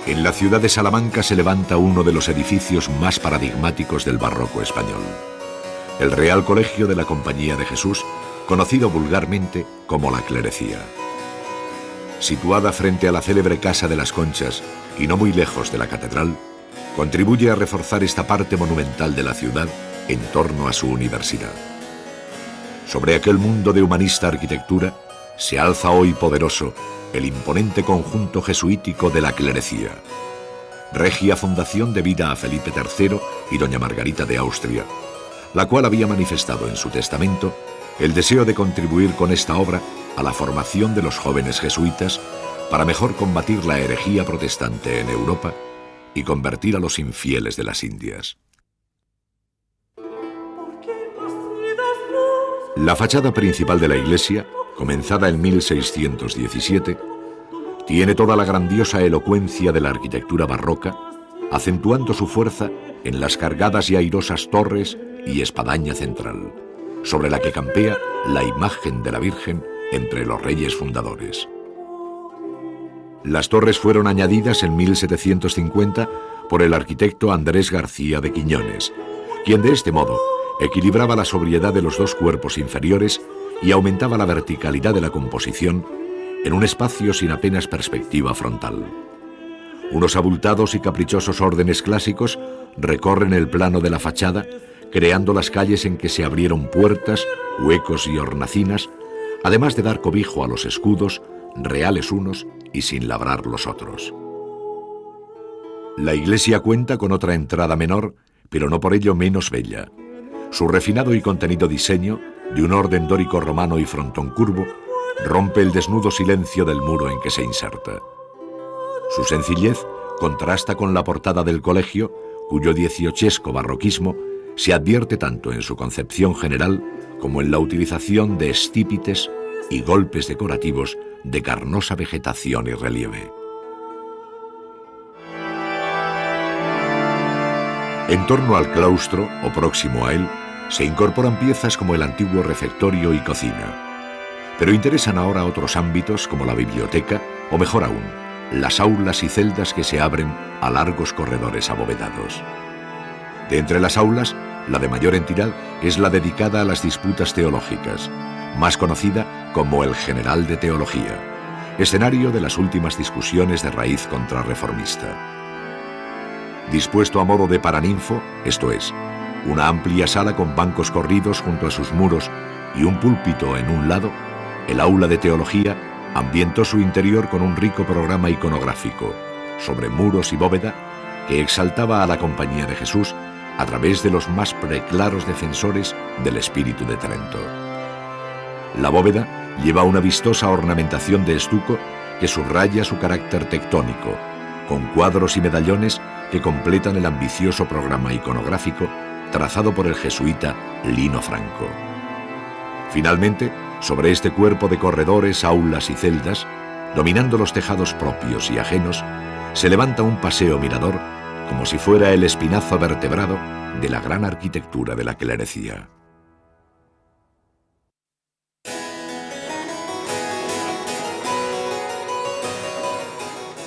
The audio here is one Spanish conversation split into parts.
En la ciudad de Salamanca se levanta uno de los edificios más paradigmáticos del barroco español, el Real Colegio de la Compañía de Jesús, conocido vulgarmente como la Clerecía. Situada frente a la célebre Casa de las Conchas y no muy lejos de la catedral, contribuye a reforzar esta parte monumental de la ciudad en torno a su universidad. Sobre aquel mundo de humanista arquitectura se alza hoy poderoso el imponente conjunto jesuítico de la Clerecía, regia fundación debida a Felipe III y doña Margarita de Austria, la cual había manifestado en su testamento el deseo de contribuir con esta obra a la formación de los jóvenes jesuitas para mejor combatir la herejía protestante en Europa y convertir a los infieles de las Indias. La fachada principal de la iglesia, comenzada en 1617, tiene toda la grandiosa elocuencia de la arquitectura barroca, acentuando su fuerza en las cargadas y airosas torres y espadaña central, sobre la que campea la imagen de la Virgen entre los reyes fundadores. Las torres fueron añadidas en 1750 por el arquitecto Andrés García de Quiñones, quien de este modo equilibraba la sobriedad de los dos cuerpos inferiores y aumentaba la verticalidad de la composición en un espacio sin apenas perspectiva frontal. Unos abultados y caprichosos órdenes clásicos recorren el plano de la fachada, creando las calles en que se abrieron puertas, huecos y hornacinas, además de dar cobijo a los escudos, reales unos y sin labrar los otros. La iglesia cuenta con otra entrada menor, pero no por ello menos bella. Su refinado y contenido diseño, de un orden dórico romano y frontón curvo, rompe el desnudo silencio del muro en que se inserta. Su sencillez contrasta con la portada del colegio, cuyo dieciochesco barroquismo se advierte tanto en su concepción general como en la utilización de estípites y golpes decorativos de carnosa vegetación y relieve. En torno al claustro, o próximo a él, se incorporan piezas como el antiguo refectorio y cocina. Pero interesan ahora otros ámbitos como la biblioteca, o mejor aún, las aulas y celdas que se abren a largos corredores abovedados. De entre las aulas, la de mayor entidad es la dedicada a las disputas teológicas, más conocida como el General de Teología, escenario de las últimas discusiones de raíz contrarreformista. Dispuesto a modo de paraninfo, esto es, una amplia sala con bancos corridos junto a sus muros y un púlpito en un lado, el aula de teología ambientó su interior con un rico programa iconográfico, sobre muros y bóveda, que exaltaba a la Compañía de Jesús a través de los más preclaros defensores del espíritu de Trento. La bóveda lleva una vistosa ornamentación de estuco que subraya su carácter tectónico, con cuadros y medallones que completan el ambicioso programa iconográfico trazado por el jesuita Lino Franco. Finalmente, sobre este cuerpo de corredores, aulas y celdas, dominando los tejados propios y ajenos, se levanta un paseo mirador como si fuera el espinazo vertebrado de la gran arquitectura de la Clerecía.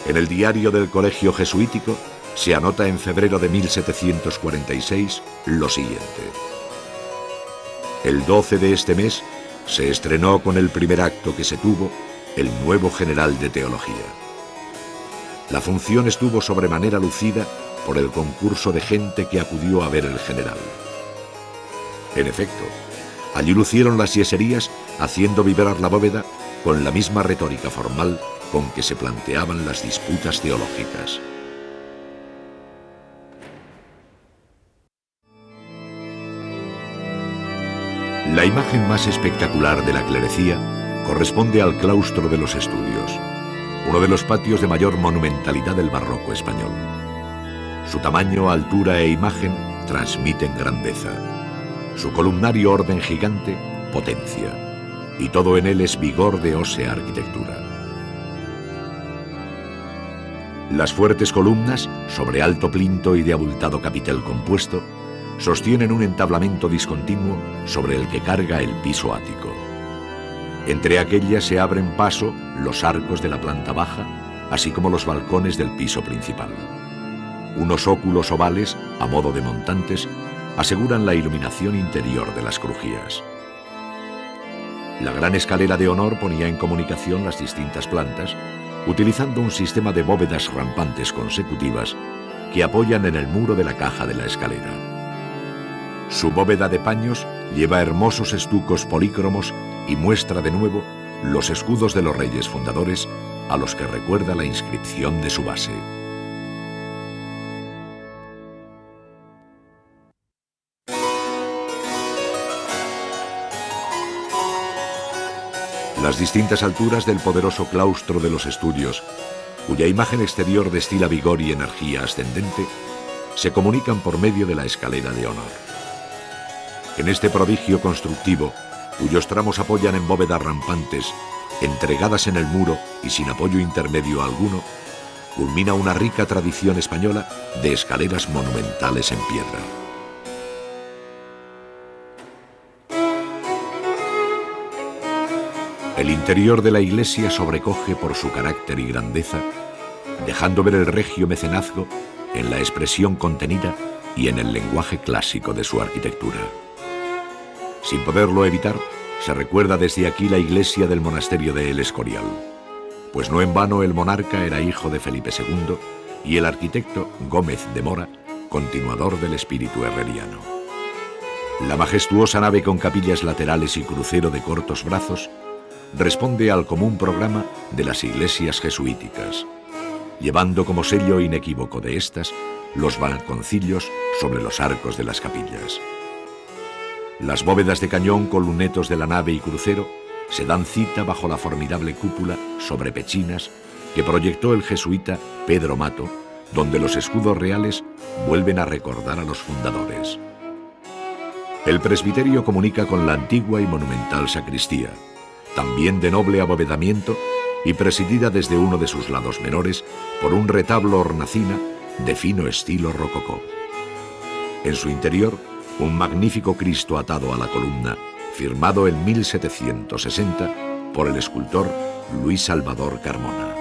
En el diario del Colegio Jesuítico se anota en febrero de 1746 lo siguiente. El 12 de este mes se estrenó con el primer acto que se tuvo el nuevo General de Teología. La función estuvo sobremanera lucida por el concurso de gente que acudió a ver el general. En efecto, allí lucieron las yeserías haciendo vibrar la bóveda con la misma retórica formal con que se planteaban las disputas teológicas. La imagen más espectacular de la Clerecía corresponde al claustro de los Estudios, uno de los patios de mayor monumentalidad del barroco español. Su tamaño, altura e imagen transmiten grandeza. Su columnario orden gigante, potencia. Y todo en él es vigor de ósea arquitectura. Las fuertes columnas, sobre alto plinto y de abultado capitel compuesto, sostienen un entablamento discontinuo sobre el que carga el piso ático. Entre aquellas se abren paso los arcos de la planta baja, así como los balcones del piso principal. Unos óculos ovales, a modo de montantes, aseguran la iluminación interior de las crujías. La gran escalera de honor ponía en comunicación las distintas plantas, utilizando un sistema de bóvedas rampantes consecutivas que apoyan en el muro de la caja de la escalera. Su bóveda de paños lleva hermosos estucos polícromos y muestra de nuevo los escudos de los reyes fundadores, a los que recuerda la inscripción de su base. Las distintas alturas del poderoso claustro de los estudios, cuya imagen exterior destila vigor y energía ascendente, se comunican por medio de la escalera de honor. En este prodigio constructivo, cuyos tramos apoyan en bóvedas rampantes, entregadas en el muro y sin apoyo intermedio alguno, culmina una rica tradición española de escaleras monumentales en piedra. El interior de la iglesia sobrecoge por su carácter y grandeza, dejando ver el regio mecenazgo en la expresión contenida y en el lenguaje clásico de su arquitectura. Sin poderlo evitar, se recuerda desde aquí la iglesia del monasterio de El Escorial, pues no en vano el monarca era hijo de Felipe II y el arquitecto Gómez de Mora, continuador del espíritu herreriano. La majestuosa nave con capillas laterales y crucero de cortos brazos responde al común programa de las iglesias jesuíticas, llevando como sello inequívoco de estas los balconcillos sobre los arcos de las capillas. Las bóvedas de cañón con lunetos de la nave y crucero se dan cita bajo la formidable cúpula sobre pechinas que proyectó el jesuita Pedro Mato, donde los escudos reales vuelven a recordar a los fundadores. El presbiterio comunica con la antigua y monumental sacristía, también de noble abovedamiento y presidida desde uno de sus lados menores por un retablo hornacina de fino estilo rococó. En su interior, un magnífico Cristo atado a la columna, firmado en 1760 por el escultor Luis Salvador Carmona.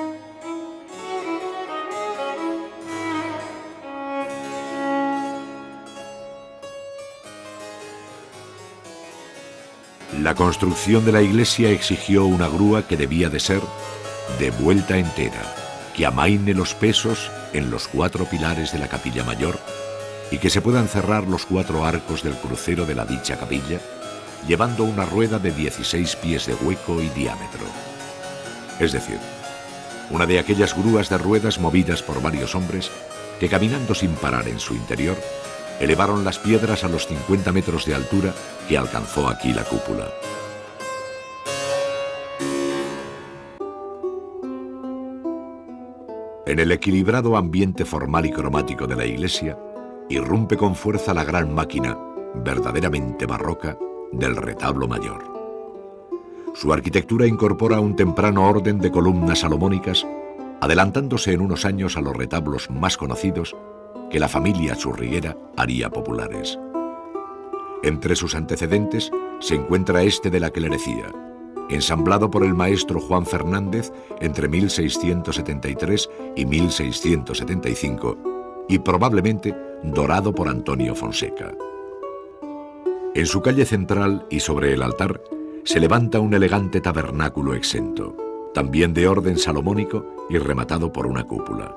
La construcción de la iglesia exigió una grúa que debía de ser de vuelta entera, que amaine los pesos en los 4 pilares de la capilla mayor y que se puedan cerrar los 4 arcos del crucero de la dicha capilla, llevando una rueda de 16 pies de hueco y diámetro. Es decir, una de aquellas grúas de ruedas movidas por varios hombres que, caminando sin parar en su interior, elevaron las piedras a los 50 metros de altura que alcanzó aquí la cúpula. En el equilibrado ambiente formal y cromático de la iglesia, irrumpe con fuerza la gran máquina, verdaderamente barroca, del retablo mayor. Su arquitectura incorpora un temprano orden de columnas salomónicas, adelantándose en unos años a los retablos más conocidos que la familia churriguera haría populares. Entre sus antecedentes se encuentra este de la clerecía, ensamblado por el maestro Juan Fernández entre 1673 y 1675, y probablemente dorado por Antonio Fonseca. En su calle central y sobre el altar se levanta un elegante tabernáculo exento, también de orden salomónico y rematado por una cúpula.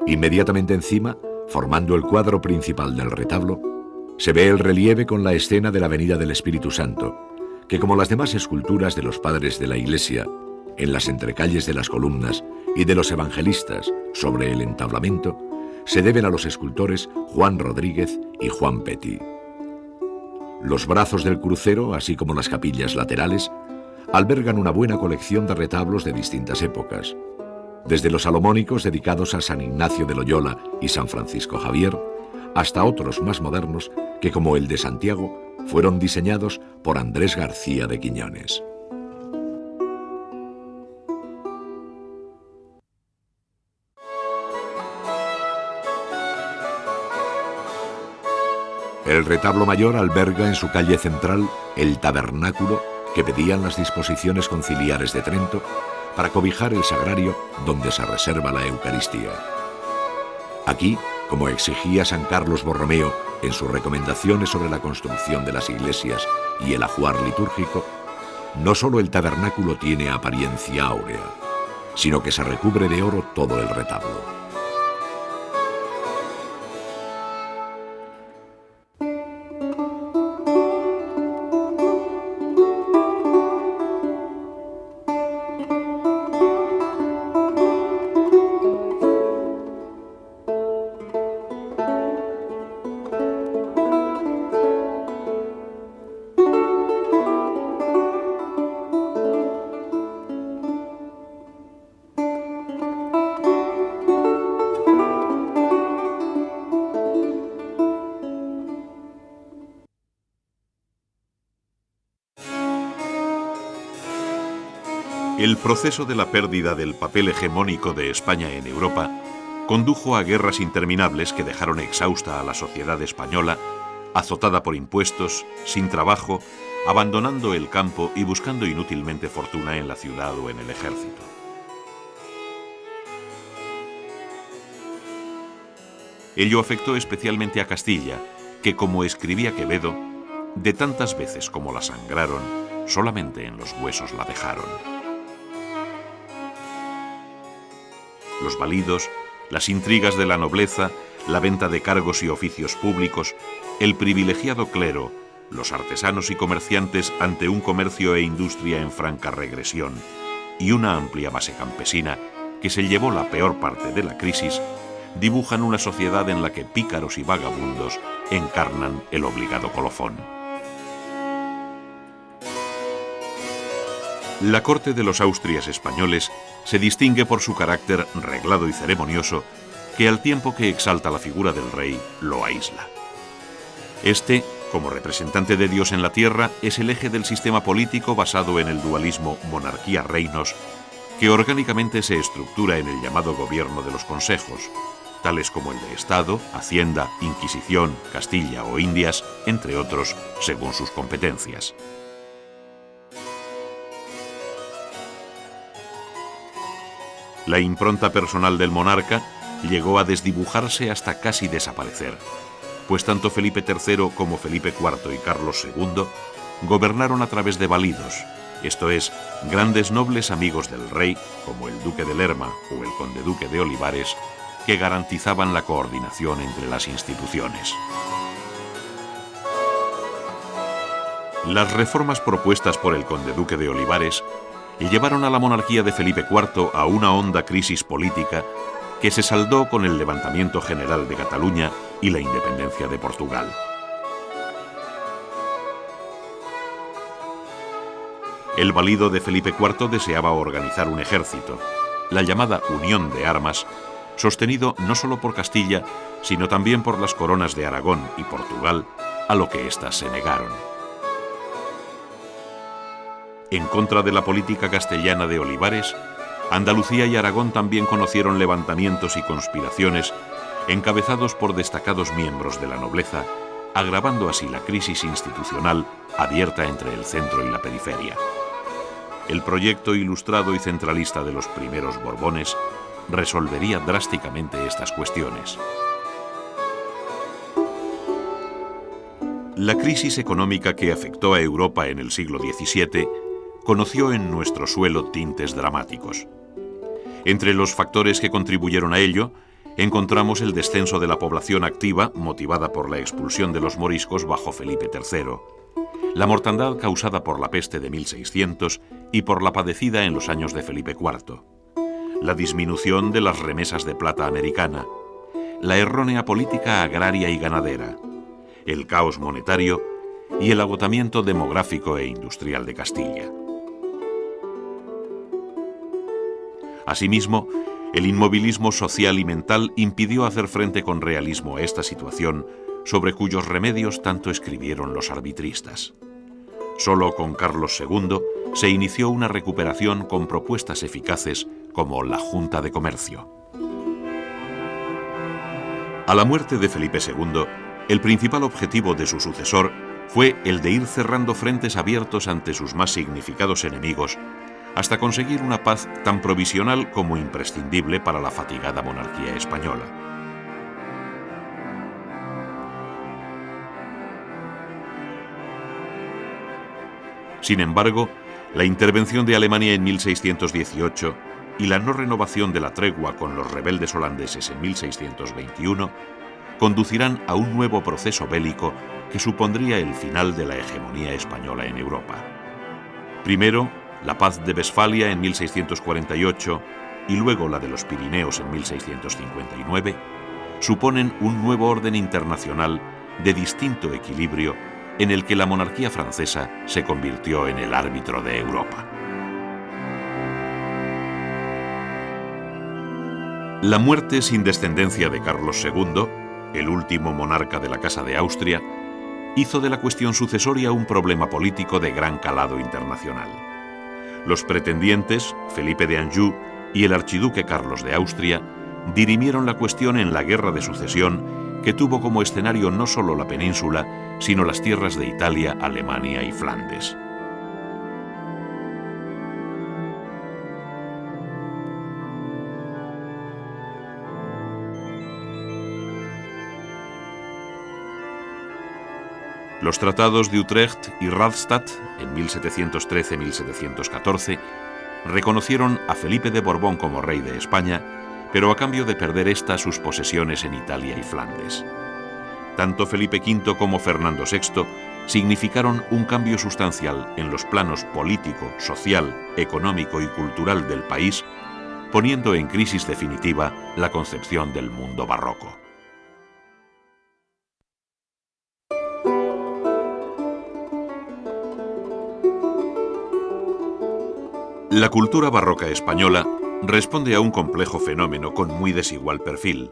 Inmediatamente encima, formando el cuadro principal del retablo, se ve el relieve con la escena de la venida del Espíritu Santo, que, como las demás esculturas de los padres de la Iglesia, en las entrecalles de las columnas y de los evangelistas sobre el entablamento, se deben a los escultores Juan Rodríguez y Juan Petty. Los brazos del crucero, así como las capillas laterales, albergan una buena colección de retablos de distintas épocas, desde los salomónicos dedicados a San Ignacio de Loyola y San Francisco Javier, hasta otros más modernos que, como el de Santiago, fueron diseñados por Andrés García de Quiñones. El retablo mayor alberga en su calle central el tabernáculo que pedían las disposiciones conciliares de Trento, para cobijar el sagrario donde se reserva la Eucaristía. Aquí, como exigía San Carlos Borromeo en sus recomendaciones sobre la construcción de las iglesias y el ajuar litúrgico, no solo el tabernáculo tiene apariencia áurea, sino que se recubre de oro todo el retablo. El proceso de la pérdida del papel hegemónico de España en Europa condujo a guerras interminables que dejaron exhausta a la sociedad española, azotada por impuestos, sin trabajo, abandonando el campo y buscando inútilmente fortuna en la ciudad o en el ejército. Ello afectó especialmente a Castilla, que, como escribía Quevedo, de tantas veces como la sangraron, solamente en los huesos la dejaron. Los validos, las intrigas de la nobleza, la venta de cargos y oficios públicos, el privilegiado clero, los artesanos y comerciantes ante un comercio e industria en franca regresión y una amplia base campesina que se llevó la peor parte de la crisis, dibujan una sociedad en la que pícaros y vagabundos encarnan el obligado colofón. La corte de los Austrias españoles se distingue por su carácter reglado y ceremonioso, que al tiempo que exalta la figura del rey, lo aísla. Este, como representante de Dios en la tierra, es el eje del sistema político basado en el dualismo monarquía-reinos, que orgánicamente se estructura en el llamado gobierno de los consejos, tales como el de Estado, Hacienda, Inquisición, Castilla o Indias, entre otros, según sus competencias. La impronta personal del monarca llegó a desdibujarse hasta casi desaparecer, pues tanto Felipe III como Felipe IV y Carlos II gobernaron a través de validos, esto es, grandes nobles amigos del rey, como el duque de Lerma o el conde-duque de Olivares, que garantizaban la coordinación entre las instituciones. Las reformas propuestas por el conde-duque de Olivares llevaron a la monarquía de Felipe IV a una honda crisis política que se saldó con el levantamiento general de Cataluña y la independencia de Portugal. El valido de Felipe IV deseaba organizar un ejército, la llamada Unión de Armas, sostenido no solo por Castilla, sino también por las coronas de Aragón y Portugal, a lo que éstas se negaron. En contra de la política castellana de Olivares, Andalucía y Aragón también conocieron levantamientos y conspiraciones encabezados por destacados miembros de la nobleza, agravando así la crisis institucional abierta entre el centro y la periferia. El proyecto ilustrado y centralista de los primeros Borbones resolvería drásticamente estas cuestiones. La crisis económica que afectó a Europa en el siglo XVII conoció en nuestro suelo tintes dramáticos. Entre los factores que contribuyeron a ello, encontramos el descenso de la población activa motivada por la expulsión de los moriscos bajo Felipe III, la mortandad causada por la peste de 1600 y por la padecida en los años de Felipe IV, la disminución de las remesas de plata americana, la errónea política agraria y ganadera, el caos monetario y el agotamiento demográfico e industrial de Castilla. Asimismo, el inmovilismo social y mental impidió hacer frente con realismo a esta situación, sobre cuyos remedios tanto escribieron los arbitristas. Solo con Carlos II se inició una recuperación con propuestas eficaces como la Junta de Comercio. A la muerte de Felipe II, el principal objetivo de su sucesor fue el de ir cerrando frentes abiertos ante sus más significados enemigos, hasta conseguir una paz tan provisional como imprescindible para la fatigada monarquía española. Sin embargo, la intervención de Alemania en 1618 y la no renovación de la tregua con los rebeldes holandeses en 1621 conducirán a un nuevo proceso bélico que supondría el final de la hegemonía española en Europa. Primero, la paz de Westfalia en 1648 y luego la de los Pirineos en 1659 suponen un nuevo orden internacional de distinto equilibrio en el que la monarquía francesa se convirtió en el árbitro de Europa. La muerte sin descendencia de Carlos II, el último monarca de la Casa de Austria, hizo de la cuestión sucesoria un problema político de gran calado internacional. Los pretendientes, Felipe de Anjou y el archiduque Carlos de Austria, dirimieron la cuestión en la Guerra de Sucesión, que tuvo como escenario no solo la península, sino las tierras de Italia, Alemania y Flandes. Los tratados de Utrecht y Rastatt, en 1713-1714, reconocieron a Felipe de Borbón como rey de España, pero a cambio de perder ésta sus posesiones en Italia y Flandes. Tanto Felipe V como Fernando VI significaron un cambio sustancial en los planos político, social, económico y cultural del país, poniendo en crisis definitiva la concepción del mundo barroco. La cultura barroca española responde a un complejo fenómeno con muy desigual perfil,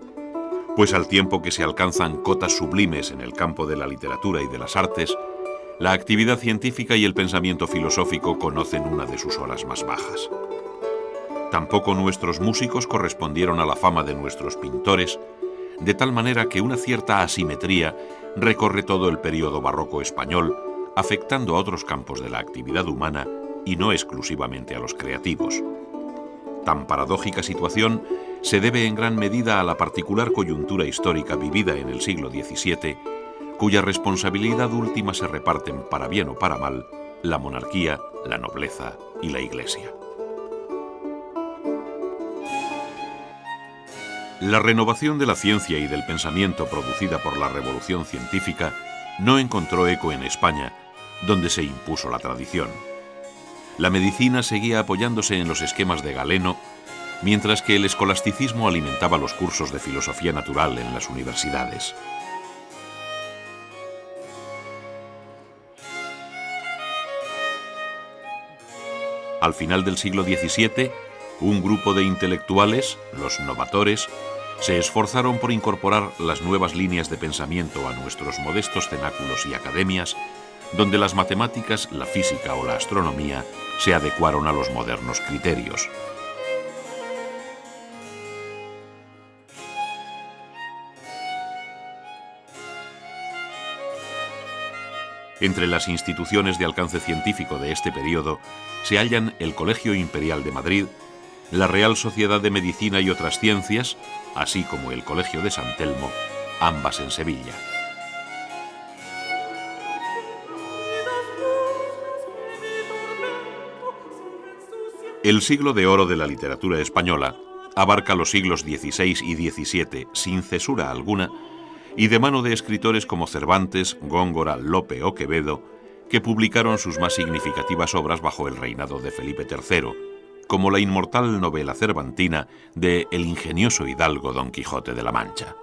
pues al tiempo que se alcanzan cotas sublimes en el campo de la literatura y de las artes, la actividad científica y el pensamiento filosófico conocen una de sus horas más bajas. Tampoco nuestros músicos correspondieron a la fama de nuestros pintores, de tal manera que una cierta asimetría recorre todo el período barroco español, afectando a otros campos de la actividad humana y no exclusivamente a los creativos. Tan paradójica situación se debe en gran medida a la particular coyuntura histórica vivida en el siglo XVII, cuya responsabilidad última se reparten, para bien o para mal, la monarquía, la nobleza y la Iglesia. La renovación de la ciencia y del pensamiento producida por la Revolución Científica no encontró eco en España, donde se impuso la tradición. La medicina seguía apoyándose en los esquemas de Galeno, mientras que el escolasticismo alimentaba los cursos de filosofía natural en las universidades. Al final del siglo XVII, un grupo de intelectuales, los novatores, se esforzaron por incorporar las nuevas líneas de pensamiento a nuestros modestos cenáculos y academias, donde las matemáticas, la física o la astronomía se adecuaron a los modernos criterios. Entre las instituciones de alcance científico de este periodo se hallan el Colegio Imperial de Madrid, la Real Sociedad de Medicina y otras Ciencias, así como el Colegio de San Telmo, ambas en Sevilla. El siglo de oro de la literatura española abarca los siglos XVI y XVII sin cesura alguna y de mano de escritores como Cervantes, Góngora, Lope o Quevedo, que publicaron sus más significativas obras bajo el reinado de Felipe III, como la inmortal novela cervantina de El ingenioso hidalgo Don Quijote de la Mancha.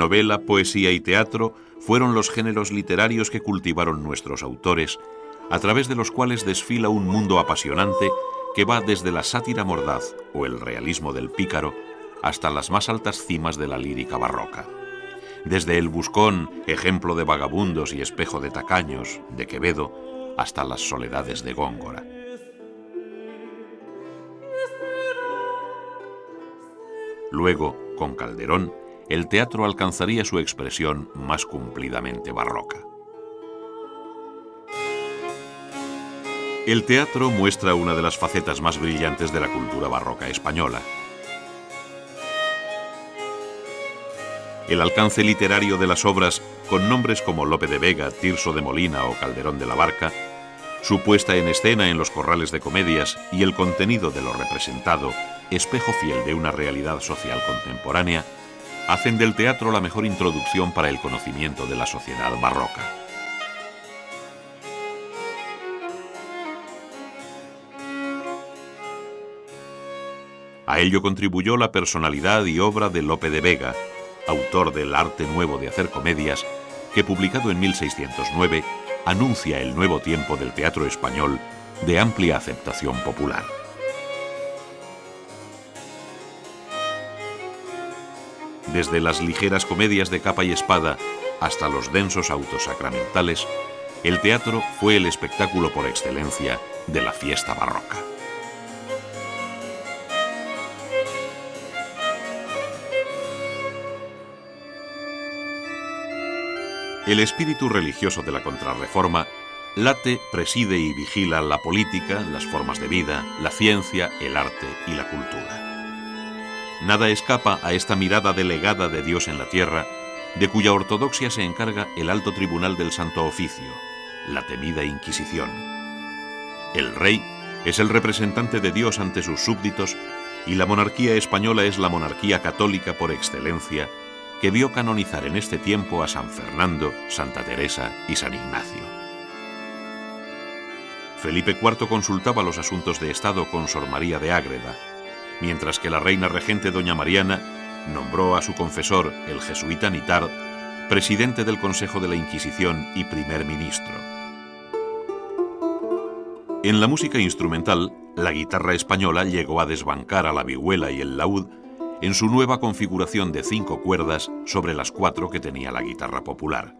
Novela, poesía y teatro fueron los géneros literarios que cultivaron nuestros autores, a través de los cuales desfila un mundo apasionante que va desde la sátira mordaz o el realismo del pícaro hasta las más altas cimas de la lírica barroca. Desde el Buscón, ejemplo de vagabundos y espejo de tacaños, de Quevedo, hasta las soledades de Góngora. Luego, con Calderón, el teatro alcanzaría su expresión más cumplidamente barroca. El teatro muestra una de las facetas más brillantes de la cultura barroca española. El alcance literario de las obras, con nombres como Lope de Vega, Tirso de Molina o Calderón de la Barca, su puesta en escena en los corrales de comedias y el contenido de lo representado, espejo fiel de una realidad social contemporánea, hacen del teatro la mejor introducción para el conocimiento de la sociedad barroca. A ello contribuyó la personalidad y obra de Lope de Vega, autor del Arte Nuevo de Hacer Comedias, que publicado en 1609 anuncia el nuevo tiempo del teatro español de amplia aceptación popular. Desde las ligeras comedias de capa y espada hasta los densos autos sacramentales, el teatro fue el espectáculo por excelencia de la fiesta barroca. El espíritu religioso de la Contrarreforma late, preside y vigila la política, las formas de vida, la ciencia, el arte y la cultura. Nada escapa a esta mirada delegada de Dios en la tierra, de cuya ortodoxia se encarga el alto tribunal del Santo Oficio, la temida Inquisición. El rey es el representante de Dios ante sus súbditos y la monarquía española es la monarquía católica por excelencia, que vio canonizar en este tiempo a San Fernando, Santa Teresa y San Ignacio. Felipe IV consultaba los asuntos de Estado con Sor María de Ágreda, mientras que la reina regente doña Mariana nombró a su confesor, el jesuita Nitard, presidente del Consejo de la Inquisición y primer ministro. En la música instrumental, la guitarra española llegó a desbancar a la vihuela y el laúd en su nueva configuración de 5 cuerdas sobre las 4 que tenía la guitarra popular.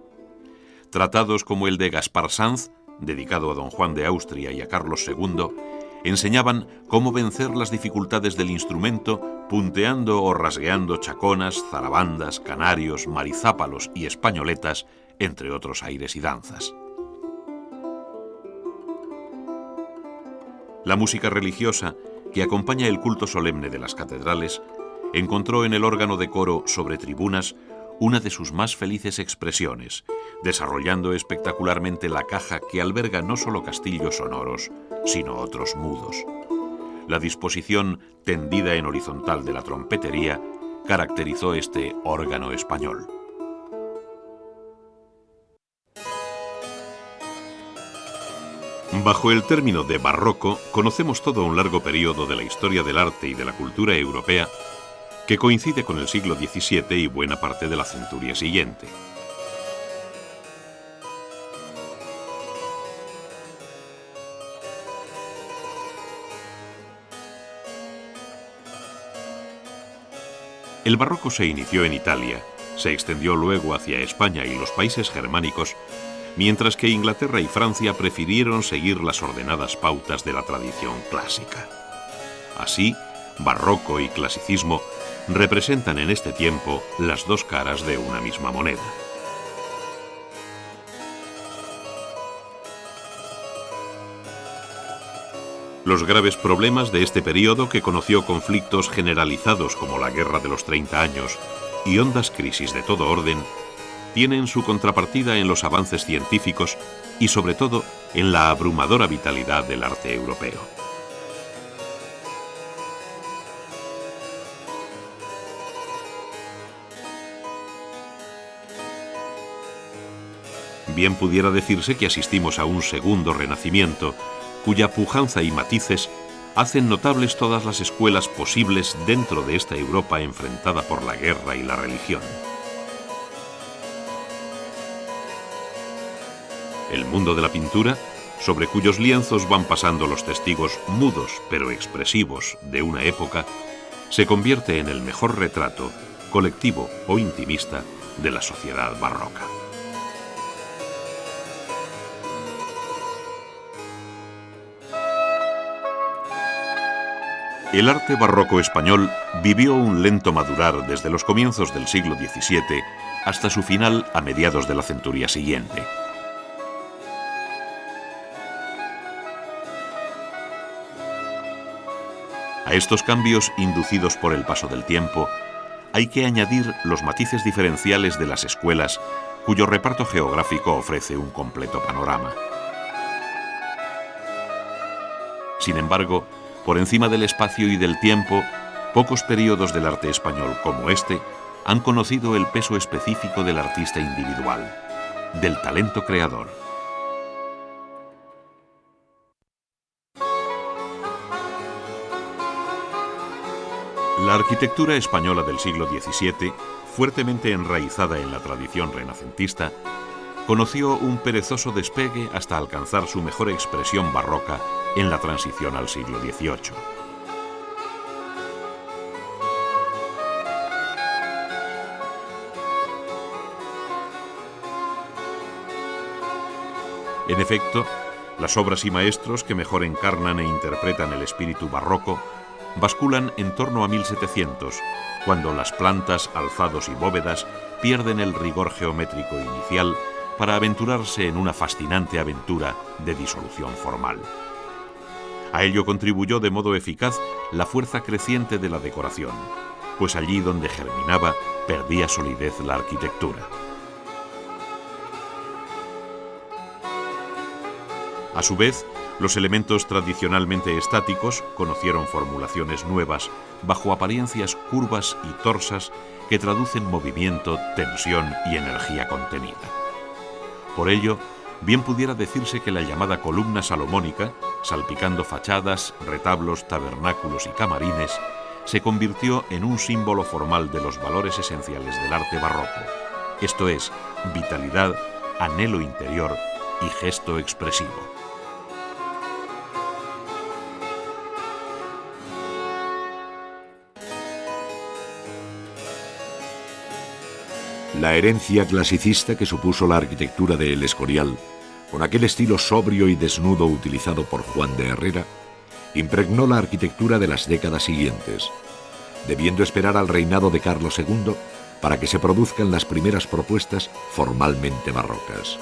Tratados como el de Gaspar Sanz, dedicado a don Juan de Austria y a Carlos II, enseñaban cómo vencer las dificultades del instrumento punteando o rasgueando chaconas, zarabandas, canarios, marizápalos y españoletas, entre otros aires y danzas. La música religiosa, que acompaña el culto solemne de las catedrales, encontró en el órgano de coro sobre tribunas una de sus más felices expresiones, desarrollando espectacularmente la caja que alberga no solo castillos sonoros, sino otros mudos. La disposición tendida en horizontal de la trompetería caracterizó este órgano español. Bajo el término de barroco conocemos todo un largo periodo de la historia del arte y de la cultura europea que coincide con el siglo XVII y buena parte de la centuria siguiente. El barroco se inició en Italia, se extendió luego hacia España y los países germánicos, mientras que Inglaterra y Francia prefirieron seguir las ordenadas pautas de la tradición clásica. Así, barroco y clasicismo representan en este tiempo las dos caras de una misma moneda. Los graves problemas de este periodo, que conoció conflictos generalizados como la Guerra de los 30 años y hondas crisis de todo orden, tienen su contrapartida en los avances científicos y sobre todo en la abrumadora vitalidad del arte europeo. Bien pudiera decirse que asistimos a un segundo renacimiento, cuya pujanza y matices hacen notables todas las escuelas posibles dentro de esta Europa enfrentada por la guerra y la religión. El mundo de la pintura, sobre cuyos lienzos van pasando los testigos mudos pero expresivos de una época, se convierte en el mejor retrato, colectivo o intimista, de la sociedad barroca. El arte barroco español vivió un lento madurar desde los comienzos del siglo XVII hasta su final a mediados de la centuria siguiente. A estos cambios inducidos por el paso del tiempo, hay que añadir los matices diferenciales de las escuelas, cuyo reparto geográfico ofrece un completo panorama. Sin embargo, por encima del espacio y del tiempo, pocos períodos del arte español como este han conocido el peso específico del artista individual, del talento creador. La arquitectura española del siglo XVII, fuertemente enraizada en la tradición renacentista, conoció un perezoso despegue hasta alcanzar su mejor expresión barroca en la transición al siglo XVIII. En efecto, las obras y maestros que mejor encarnan e interpretan el espíritu barroco basculan en torno a 1700, cuando las plantas, alzados y bóvedas pierden el rigor geométrico inicial para aventurarse en una fascinante aventura de disolución formal. A ello contribuyó de modo eficaz la fuerza creciente de la decoración, pues allí donde germinaba perdía solidez la arquitectura. A su vez, los elementos tradicionalmente estáticos conocieron formulaciones nuevas bajo apariencias curvas y torsas que traducen movimiento, tensión y energía contenida. Por ello, bien pudiera decirse que la llamada columna salomónica, salpicando fachadas, retablos, tabernáculos y camarines, se convirtió en un símbolo formal de los valores esenciales del arte barroco, esto es, vitalidad, anhelo interior y gesto expresivo. La herencia clasicista que supuso la arquitectura de El Escorial, con aquel estilo sobrio y desnudo utilizado por Juan de Herrera, impregnó la arquitectura de las décadas siguientes, debiendo esperar al reinado de Carlos II para que se produzcan las primeras propuestas formalmente barrocas.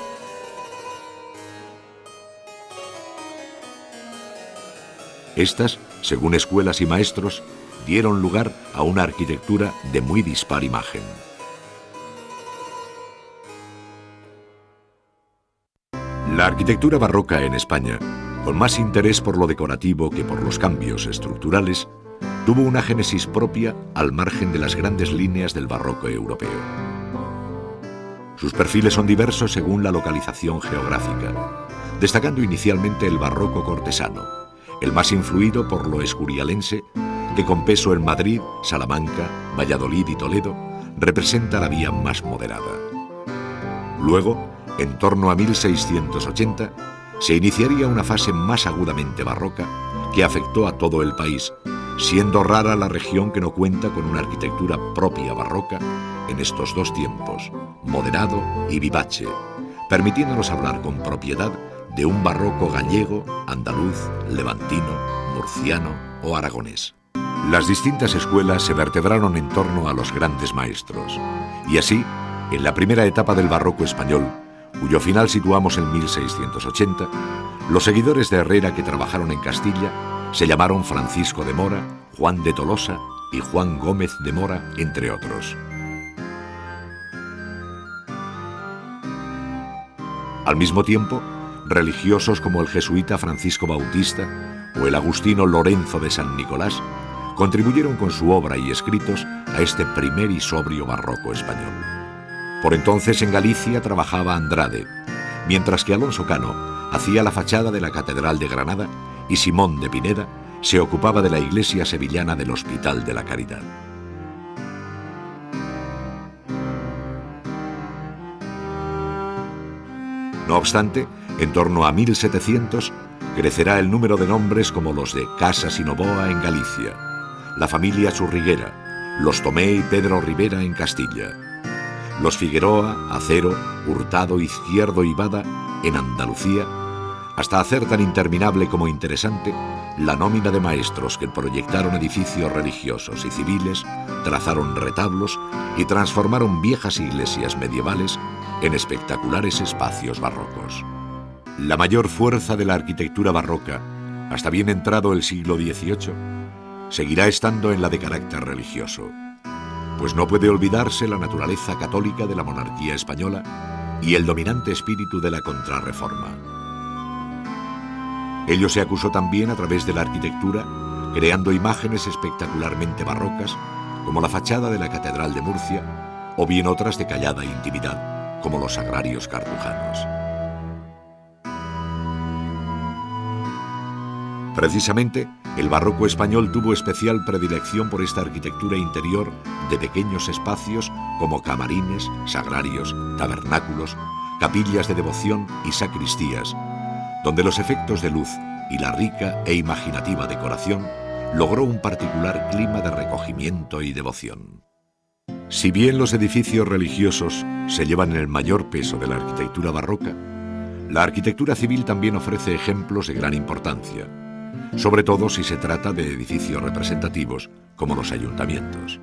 Estas, según escuelas y maestros, dieron lugar a una arquitectura de muy dispar imagen. La arquitectura barroca en España, con más interés por lo decorativo que por los cambios estructurales, tuvo una génesis propia al margen de las grandes líneas del barroco europeo. Sus perfiles son diversos según la localización geográfica, destacando inicialmente el barroco cortesano, el más influido por lo escurialense, que con peso en Madrid, Salamanca, Valladolid y Toledo, representa la vía más moderada. Luego, en torno a 1680, se iniciaría una fase más agudamente barroca que afectó a todo el país, siendo rara la región que no cuenta con una arquitectura propia barroca en estos dos tiempos, moderado y vivace, permitiéndonos hablar con propiedad de un barroco gallego, andaluz, levantino, murciano o aragonés. Las distintas escuelas se vertebraron en torno a los grandes maestros, y así, en la primera etapa del barroco español, cuyo final situamos en 1680, los seguidores de Herrera que trabajaron en Castilla se llamaron Francisco de Mora, Juan de Tolosa y Juan Gómez de Mora, entre otros. Al mismo tiempo, religiosos como el jesuita Francisco Bautista o el agustino Lorenzo de San Nicolás contribuyeron con su obra y escritos a este primer y sobrio barroco español. Por entonces en Galicia trabajaba Andrade, mientras que Alonso Cano hacía la fachada de la Catedral de Granada y Simón de Pineda se ocupaba de la iglesia sevillana del Hospital de la Caridad. No obstante, en torno a 1700 crecerá el número de nombres como los de Casas y Novoa en Galicia, la familia Churriguera, los Tomé y Pedro Rivera en Castilla, los Figueroa, Acero, Hurtado, Izquierdo y Bada en Andalucía, hasta hacer tan interminable como interesante la nómina de maestros que proyectaron edificios religiosos y civiles, trazaron retablos y transformaron viejas iglesias medievales en espectaculares espacios barrocos. La mayor fuerza de la arquitectura barroca, hasta bien entrado el siglo XVIII, seguirá estando en la de carácter religioso, pues no puede olvidarse la naturaleza católica de la monarquía española y el dominante espíritu de la Contrarreforma. Ello se acusó también a través de la arquitectura, creando imágenes espectacularmente barrocas, como la fachada de la Catedral de Murcia, o bien otras de callada intimidad, como los sagrarios cartujanos. Precisamente, el barroco español tuvo especial predilección por esta arquitectura interior de pequeños espacios como camarines, sagrarios, tabernáculos, capillas de devoción y sacristías, donde los efectos de luz y la rica e imaginativa decoración logró un particular clima de recogimiento y devoción. Si bien los edificios religiosos se llevan el mayor peso de la arquitectura barroca, la arquitectura civil también ofrece ejemplos de gran importancia, sobre todo si se trata de edificios representativos como los ayuntamientos.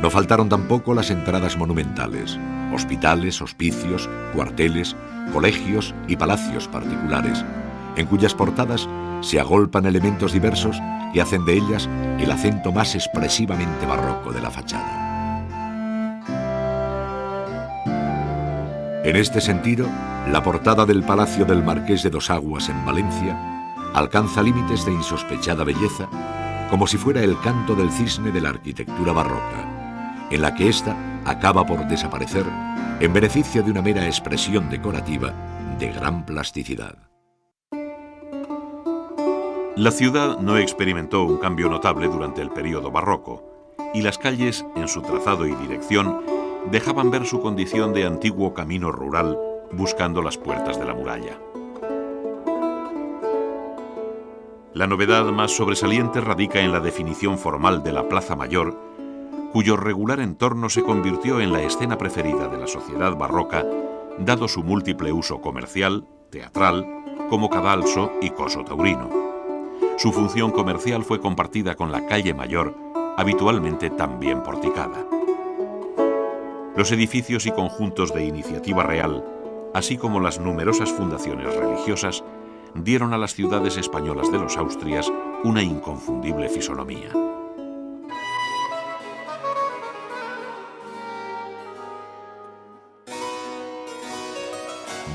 No faltaron tampoco las entradas monumentales, hospitales, hospicios, cuarteles, colegios y palacios particulares, en cuyas portadas se agolpan elementos diversos que hacen de ellas el acento más expresivamente barroco de la fachada. En este sentido, la portada del Palacio del Marqués de Dos Aguas en Valencia alcanza límites de insospechada belleza, como si fuera el canto del cisne de la arquitectura barroca, en la que ésta acaba por desaparecer en beneficio de una mera expresión decorativa de gran plasticidad. La ciudad no experimentó un cambio notable durante el período barroco, y las calles, en su trazado y dirección, dejaban ver su condición de antiguo camino rural buscando las puertas de la muralla. La novedad más sobresaliente radica en la definición formal de la Plaza Mayor, cuyo regular entorno se convirtió en la escena preferida de la sociedad barroca, dado su múltiple uso comercial, teatral, como cadalso y coso taurino. Su función comercial fue compartida con la calle Mayor, habitualmente también porticada. Los edificios y conjuntos de iniciativa real, así como las numerosas fundaciones religiosas, dieron a las ciudades españolas de los Austrias una inconfundible fisonomía.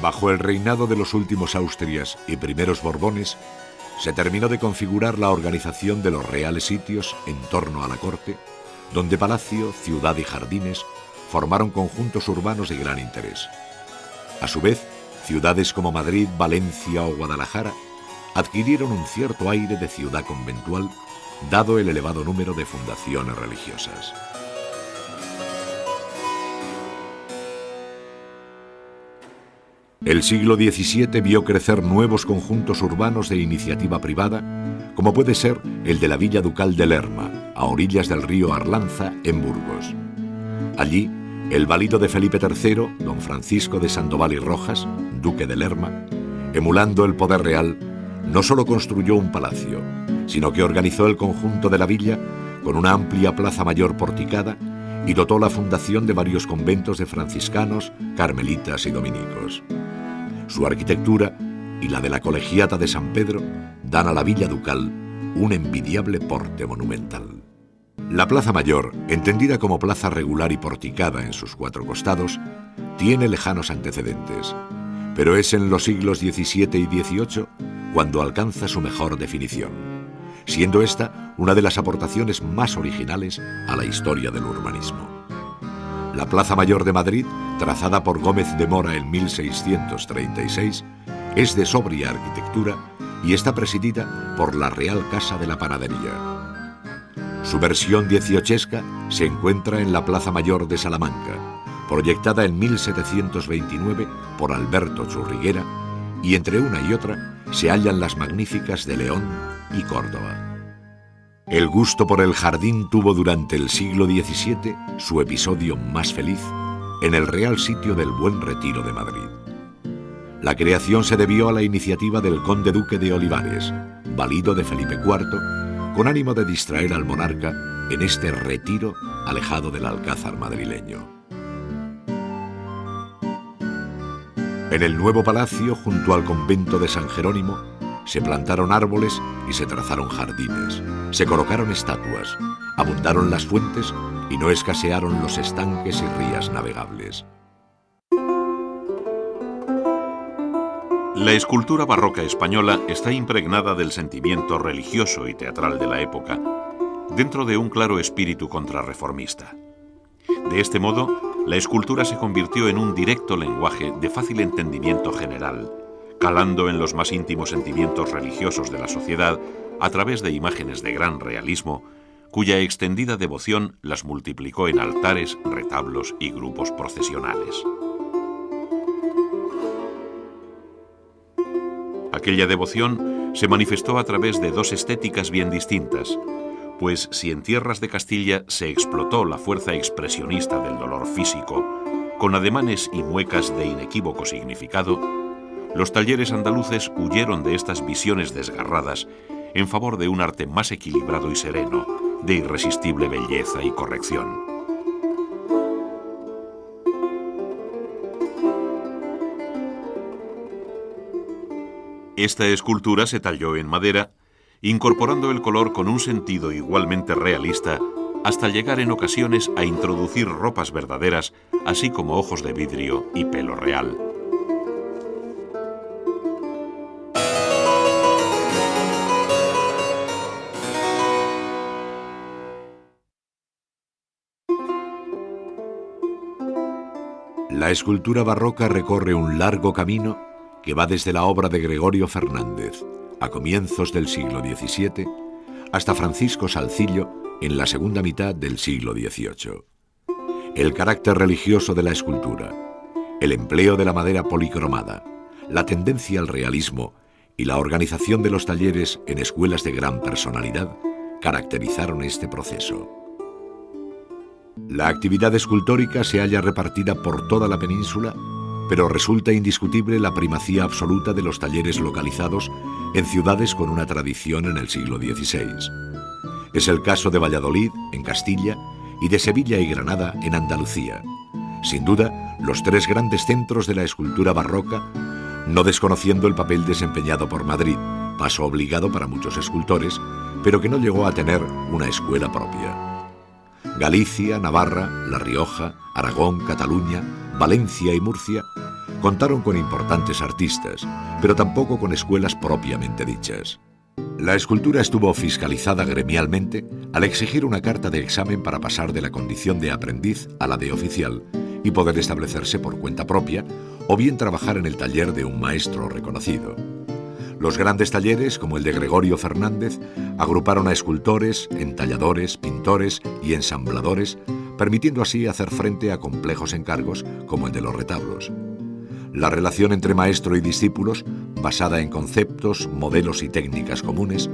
Bajo el reinado de los últimos Austrias y primeros Borbones, se terminó de configurar la organización de los reales sitios en torno a la corte, donde palacio, ciudad y jardines formaron conjuntos urbanos de gran interés. A su vez, ciudades como Madrid, Valencia o Guadalajara adquirieron un cierto aire de ciudad conventual, dado el elevado número de fundaciones religiosas. El siglo XVII vio crecer nuevos conjuntos urbanos de iniciativa privada, como puede ser el de la Villa Ducal de Lerma, a orillas del río Arlanza, en Burgos. Allí, el valido de Felipe III, don Francisco de Sandoval y Rojas, duque de Lerma, emulando el poder real, no solo construyó un palacio, sino que organizó el conjunto de la villa con una amplia plaza mayor porticada y dotó la fundación de varios conventos de franciscanos, carmelitas y dominicos. Su arquitectura y la de la Colegiata de San Pedro dan a la Villa Ducal un envidiable porte monumental. La Plaza Mayor, entendida como plaza regular y porticada en sus cuatro costados, tiene lejanos antecedentes, pero es en los siglos XVII y XVIII cuando alcanza su mejor definición, siendo esta una de las aportaciones más originales a la historia del urbanismo. La Plaza Mayor de Madrid, trazada por Gómez de Mora en 1636, es de sobria arquitectura y está presidida por la Real Casa de la Panadería. Su versión dieciochesca se encuentra en la Plaza Mayor de Salamanca, proyectada en 1729 por Alberto Churriguera, y entre una y otra se hallan las magníficas de León y Córdoba. El gusto por el jardín tuvo durante el siglo XVII su episodio más feliz en el Real Sitio del Buen Retiro de Madrid. La creación se debió a la iniciativa del conde duque de Olivares, valido de Felipe IV, con ánimo de distraer al monarca en este retiro alejado del alcázar madrileño. En el nuevo palacio, junto al convento de San Jerónimo, se plantaron árboles y se trazaron jardines, se colocaron estatuas, abundaron las fuentes y no escasearon los estanques y rías navegables. La escultura barroca española está impregnada del sentimiento religioso y teatral de la época, dentro de un claro espíritu contrarreformista. De este modo, la escultura se convirtió en un directo lenguaje de fácil entendimiento general, calando en los más íntimos sentimientos religiosos de la sociedad a través de imágenes de gran realismo, cuya extendida devoción las multiplicó en altares, retablos y grupos procesionales. Aquella devoción se manifestó a través de dos estéticas bien distintas, pues si en tierras de Castilla se explotó la fuerza expresionista del dolor físico, con ademanes y muecas de inequívoco significado, los talleres andaluces huyeron de estas visiones desgarradas en favor de un arte más equilibrado y sereno, de irresistible belleza y corrección. Esta escultura se talló en madera, incorporando el color con un sentido igualmente realista, hasta llegar en ocasiones a introducir ropas verdaderas, así como ojos de vidrio y pelo real. La escultura barroca recorre un largo camino que va desde la obra de Gregorio Fernández, a comienzos del siglo XVII, hasta Francisco Salzillo en la segunda mitad del siglo XVIII. El carácter religioso de la escultura, el empleo de la madera policromada, la tendencia al realismo y la organización de los talleres en escuelas de gran personalidad caracterizaron este proceso. La actividad escultórica se halla repartida por toda la península, pero resulta indiscutible la primacía absoluta de los talleres localizados en ciudades con una tradición en el siglo XVI. Es el caso de Valladolid, en Castilla, y de Sevilla y Granada, en Andalucía. Sin duda, los tres grandes centros de la escultura barroca, no desconociendo el papel desempeñado por Madrid, paso obligado para muchos escultores, pero que no llegó a tener una escuela propia. Galicia, Navarra, La Rioja, Aragón, Cataluña, Valencia y Murcia contaron con importantes artistas, pero tampoco con escuelas propiamente dichas. La escultura estuvo fiscalizada gremialmente al exigir una carta de examen para pasar de la condición de aprendiz a la de oficial y poder establecerse por cuenta propia o bien trabajar en el taller de un maestro reconocido. Los grandes talleres, como el de Gregorio Fernández, agruparon a escultores, entalladores, pintores y ensambladores, permitiendo así hacer frente a complejos encargos como el de los retablos. La relación entre maestro y discípulos, basada en conceptos, modelos y técnicas comunes,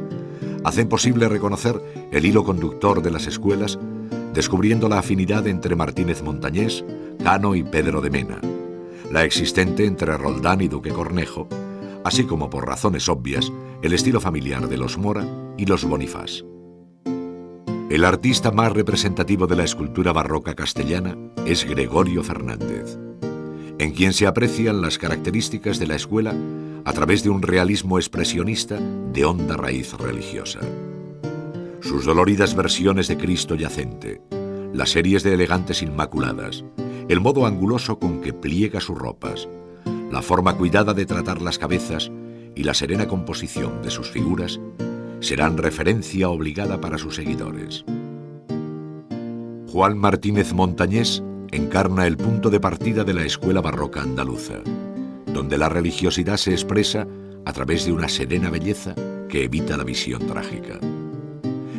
hacen posible reconocer el hilo conductor de las escuelas, descubriendo la afinidad entre Martínez Montañés, Cano y Pedro de Mena, la existente entre Roldán y Duque Cornejo, así como, por razones obvias, el estilo familiar de los Mora y los Bonifaz. El artista más representativo de la escultura barroca castellana es Gregorio Fernández, en quien se aprecian las características de la escuela a través de un realismo expresionista de honda raíz religiosa. Sus doloridas versiones de Cristo yacente, las series de elegantes inmaculadas, el modo anguloso con que pliega sus ropas, la forma cuidada de tratar las cabezas y la serena composición de sus figuras serán referencia obligada para sus seguidores. Juan Martínez Montañés encarna el punto de partida de la escuela barroca andaluza, donde la religiosidad se expresa a través de una serena belleza que evita la visión trágica.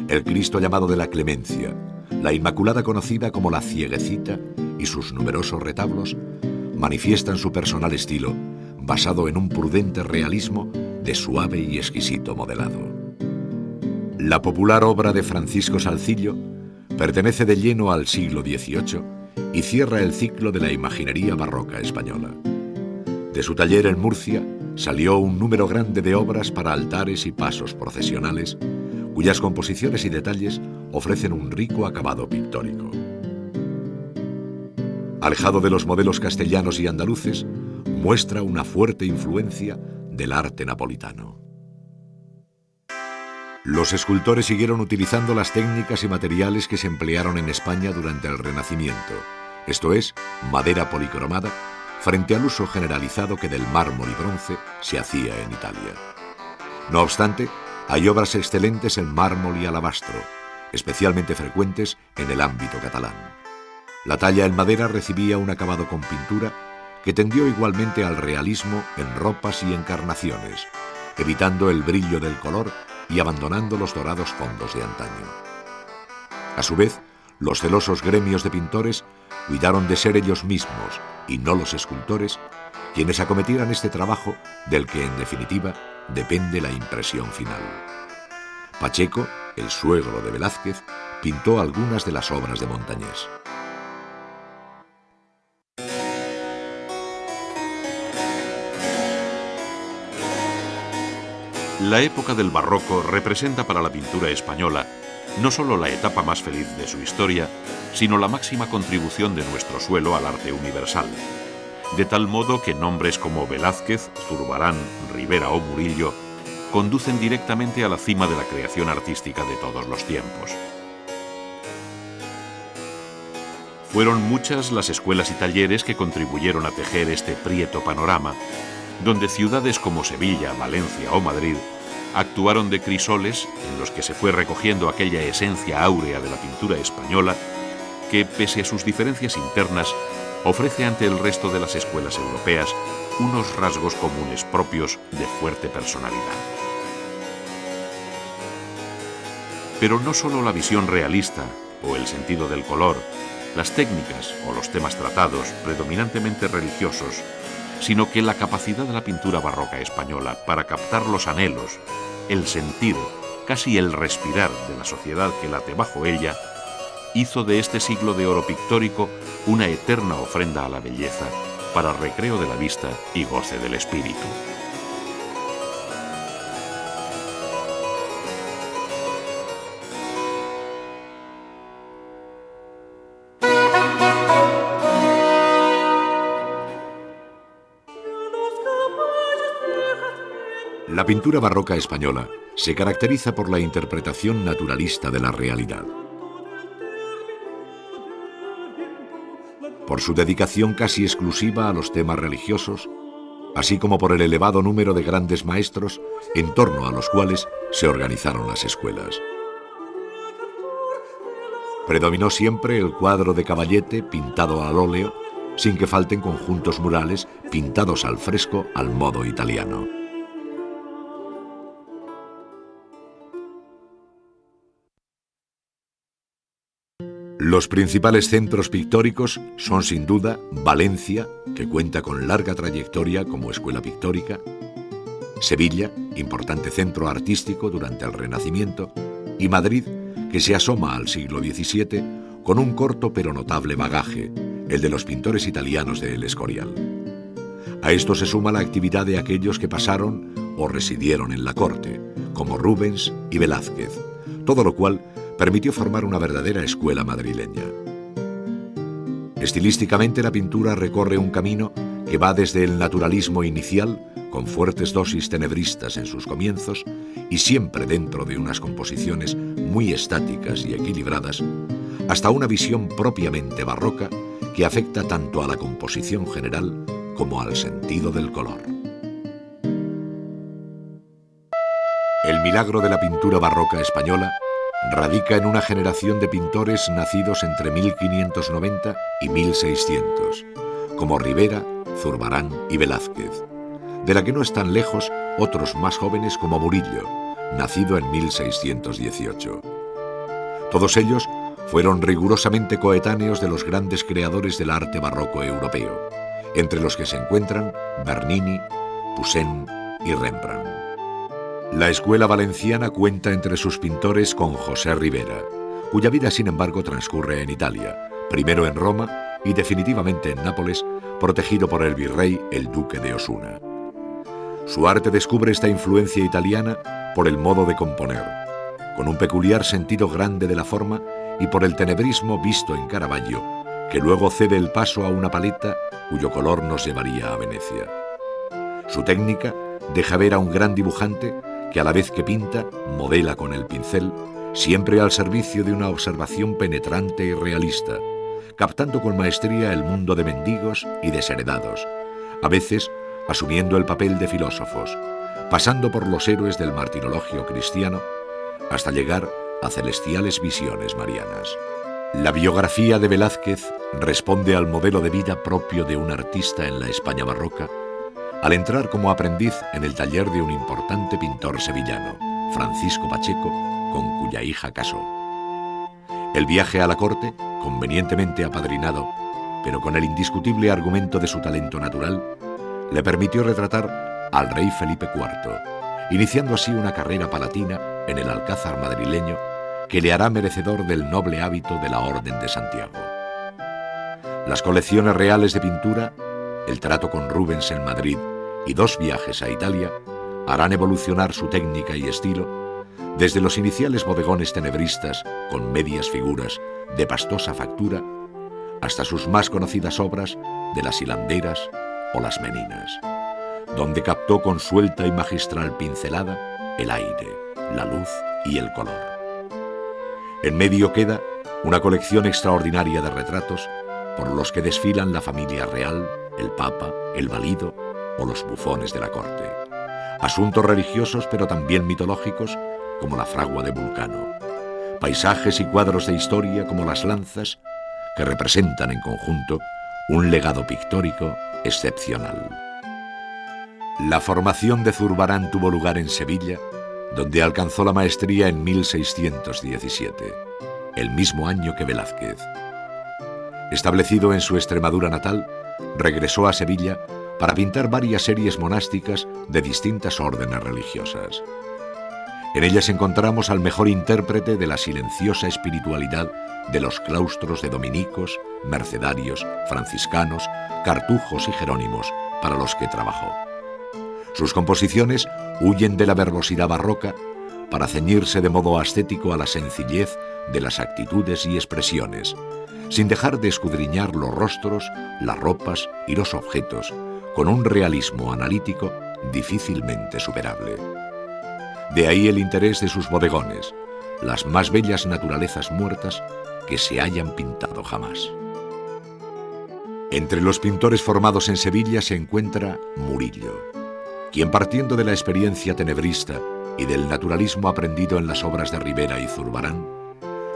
El Cristo llamado de la Clemencia, la Inmaculada conocida como la Cieguecita y sus numerosos retablos manifiestan su personal estilo, basado en un prudente realismo de suave y exquisito modelado. La popular obra de Francisco Salzillo pertenece de lleno al siglo XVIII y cierra el ciclo de la imaginería barroca española. De su taller en Murcia salió un número grande de obras para altares y pasos procesionales, cuyas composiciones y detalles ofrecen un rico acabado pictórico. Alejado de los modelos castellanos y andaluces, muestra una fuerte influencia del arte napolitano. Los escultores siguieron utilizando las técnicas y materiales que se emplearon en España durante el Renacimiento, esto es, madera policromada, frente al uso generalizado que del mármol y bronce se hacía en Italia. No obstante, hay obras excelentes en mármol y alabastro, especialmente frecuentes en el ámbito catalán. La talla en madera recibía un acabado con pintura que tendió igualmente al realismo en ropas y encarnaciones, evitando el brillo del color y abandonando los dorados fondos de antaño. A su vez, los celosos gremios de pintores cuidaron de ser ellos mismos, y no los escultores, quienes acometieran este trabajo del que, en definitiva, depende la impresión final. Pacheco, el suegro de Velázquez, pintó algunas de las obras de Montañés. La época del barroco representa para la pintura española no solo la etapa más feliz de su historia, sino la máxima contribución de nuestro suelo al arte universal. De tal modo que nombres como Velázquez, Zurbarán, Ribera o Murillo conducen directamente a la cima de la creación artística de todos los tiempos. Fueron muchas las escuelas y talleres que contribuyeron a tejer este prieto panorama, donde ciudades como Sevilla, Valencia o Madrid actuaron de crisoles en los que se fue recogiendo aquella esencia áurea de la pintura española que, pese a sus diferencias internas, ofrece ante el resto de las escuelas europeas unos rasgos comunes propios de fuerte personalidad. Pero no solo la visión realista o el sentido del color, las técnicas o los temas tratados, predominantemente religiosos, sino que la capacidad de la pintura barroca española para captar los anhelos, el sentir, casi el respirar de la sociedad que late bajo ella, hizo de este siglo de oro pictórico una eterna ofrenda a la belleza para recreo de la vista y goce del espíritu. La pintura barroca española se caracteriza por la interpretación naturalista de la realidad. Por su dedicación casi exclusiva a los temas religiosos, así como por el elevado número de grandes maestros en torno a los cuales se organizaron las escuelas. Predominó siempre el cuadro de caballete pintado al óleo, sin que falten conjuntos murales pintados al fresco al modo italiano. Los principales centros pictóricos son sin duda Valencia, que cuenta con larga trayectoria como escuela pictórica, Sevilla, importante centro artístico durante el Renacimiento, y Madrid, que se asoma al siglo XVII con un corto pero notable bagaje, el de los pintores italianos de El Escorial. A esto se suma la actividad de aquellos que pasaron o residieron en la corte, como Rubens y Velázquez, todo lo cual permitió formar una verdadera escuela madrileña. Estilísticamente, la pintura recorre un camino que va desde el naturalismo inicial, con fuertes dosis tenebristas en sus comienzos y siempre dentro de unas composiciones muy estáticas y equilibradas, hasta una visión propiamente barroca que afecta tanto a la composición general como al sentido del color. El milagro de la pintura barroca española radica en una generación de pintores nacidos entre 1590 y 1600, como Ribera, Zurbarán y Velázquez, de la que no están lejos otros más jóvenes como Murillo, nacido en 1618. Todos ellos fueron rigurosamente coetáneos de los grandes creadores del arte barroco europeo, entre los que se encuentran Bernini, Poussin y Rembrandt. La escuela valenciana cuenta entre sus pintores con José Ribera, cuya vida sin embargo transcurre en Italia, primero en Roma y definitivamente en Nápoles, protegido por el virrey el duque de Osuna. Su arte descubre esta influencia italiana por el modo de componer, con un peculiar sentido grande de la forma y por el tenebrismo visto en Caravaggio, que luego cede el paso a una paleta cuyo color nos llevaría a Venecia. Su técnica deja ver a un gran dibujante que a la vez que pinta, modela con el pincel, siempre al servicio de una observación penetrante y realista, captando con maestría el mundo de mendigos y desheredados, a veces asumiendo el papel de filósofos, pasando por los héroes del martirologio cristiano, hasta llegar a celestiales visiones marianas. La biografía de Velázquez responde al modelo de vida propio de un artista en la España barroca, al entrar como aprendiz en el taller de un importante pintor sevillano, Francisco Pacheco, con cuya hija casó. El viaje a la corte, convenientemente apadrinado, pero con el indiscutible argumento de su talento natural, le permitió retratar al rey Felipe IV, iniciando así una carrera palatina en el Alcázar madrileño que le hará merecedor del noble hábito de la Orden de Santiago. Las colecciones reales de pintura, el trato con Rubens en Madrid y 2 viajes a Italia harán evolucionar su técnica y estilo desde los iniciales bodegones tenebristas con medias figuras de pastosa factura hasta sus más conocidas obras de las hilanderas o las meninas, donde captó con suelta y magistral pincelada el aire, la luz y el color. En medio queda una colección extraordinaria de retratos por los que desfilan la familia real, el papa, el valido o los bufones de la corte. Asuntos religiosos pero también mitológicos como la fragua de Vulcano. Paisajes y cuadros de historia como las lanzas que representan en conjunto un legado pictórico excepcional. La formación de Zurbarán tuvo lugar en Sevilla, donde alcanzó la maestría en 1617, el mismo año que Velázquez. Establecido en su Extremadura natal, regresó a Sevilla para pintar varias series monásticas de distintas órdenes religiosas. En ellas encontramos al mejor intérprete de la silenciosa espiritualidad de los claustros de dominicos, mercedarios, franciscanos, cartujos y jerónimos para los que trabajó. Sus composiciones huyen de la verbosidad barroca para ceñirse de modo ascético a la sencillez de las actitudes y expresiones, sin dejar de escudriñar los rostros, las ropas y los objetos, con un realismo analítico difícilmente superable. De ahí el interés de sus bodegones, las más bellas naturalezas muertas que se hayan pintado jamás. Entre los pintores formados en Sevilla se encuentra Murillo, quien partiendo de la experiencia tenebrista y del naturalismo aprendido en las obras de Ribera y Zurbarán,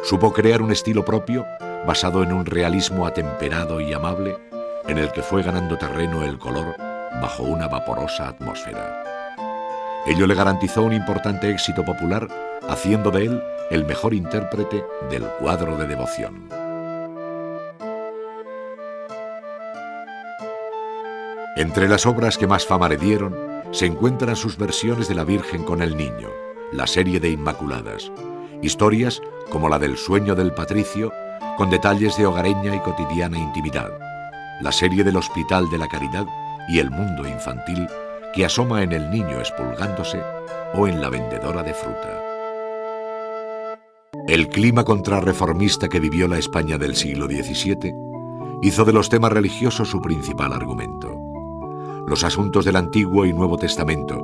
supo crear un estilo propio basado en un realismo atemperado y amable en el que fue ganando terreno el color bajo una vaporosa atmósfera. Ello le garantizó un importante éxito popular, haciendo de él el mejor intérprete del cuadro de devoción. Entre las obras que más fama le dieron se encuentran sus versiones de la Virgen con el Niño, la serie de Inmaculadas, historias como la del sueño del patricio, con detalles de hogareña y cotidiana intimidad, la serie del Hospital de la Caridad y el mundo infantil que asoma en el niño expulgándose o en la vendedora de fruta. El clima contrarreformista que vivió la España del siglo XVII hizo de los temas religiosos su principal argumento. Los asuntos del Antiguo y Nuevo Testamento,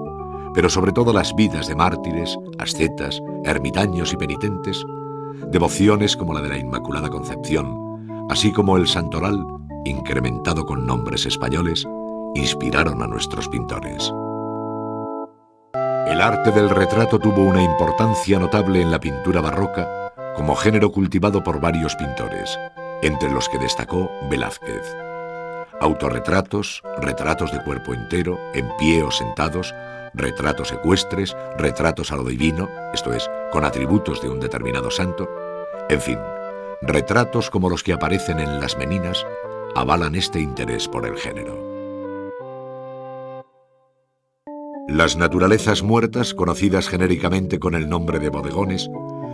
pero sobre todo las vidas de mártires, ascetas, ermitaños y penitentes, devociones como la de la Inmaculada Concepción, así como el santoral, incrementado con nombres españoles, inspiraron a nuestros pintores. El arte del retrato tuvo una importancia notable en la pintura barroca como género cultivado por varios pintores, entre los que destacó Velázquez. Autorretratos, retratos de cuerpo entero, en pie o sentados, retratos ecuestres, retratos a lo divino, esto es, con atributos de un determinado santo, en fin, retratos como los que aparecen en las meninas avalan este interés por el género. Las naturalezas muertas, conocidas genéricamente con el nombre de bodegones,